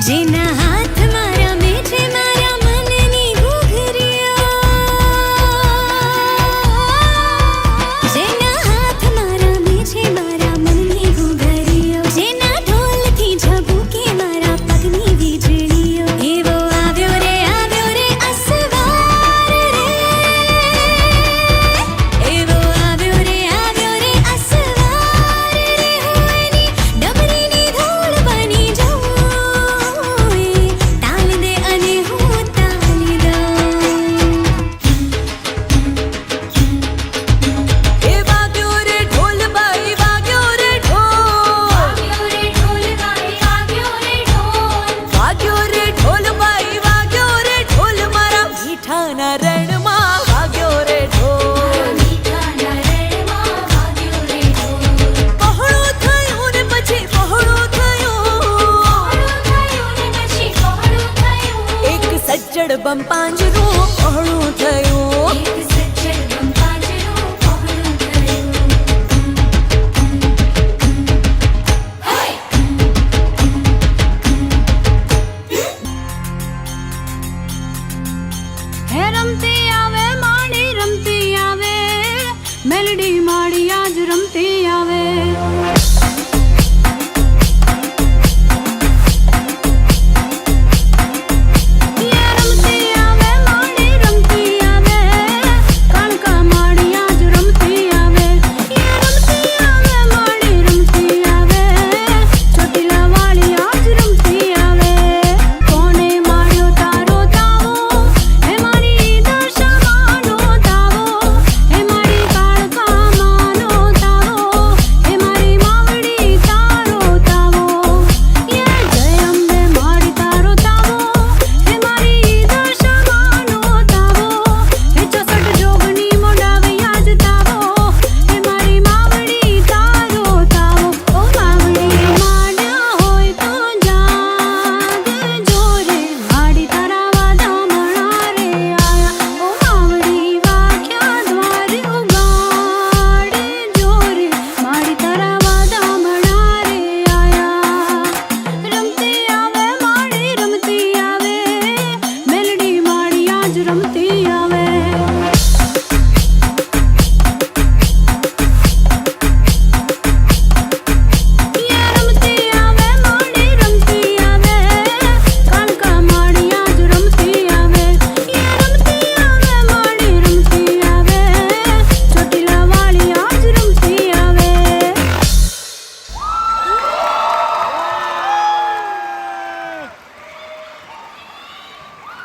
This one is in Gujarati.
જેના હાથ મારા મેઠે મારા મનની ઘૂઘરીઓ, જેના હાથ મારા મેઠે મારા મનની ઘૂઘરીઓ, જેના ઢોલથી ઝબૂકે મારા પગની વીજળીઓ, એવો આવ્યો રે અસવાર રે, એવો આવ્યો રે અસવાર રે, હું એની ડમરીની ધૂળ બની જાઉં, તાલ દે અને હું તાલી દઉં. એ વાગ્યો રે ઢોલ બાઈ વાગ્યો રે ઢોલ, વાગ્યો રે ઢોલ બાઈ વાગ્યો રે ઢોલ, મારા મીઠાના રણમાં વાગ્યો રે ઢોલ. પહોળું થયું ને પછી પહોળું થયું, એક સજ્જડ બમ પાંજરું પહોળું થયું. હે રમતી આવે માડી રમતી આવે, મેલડી માડી આજ રમતી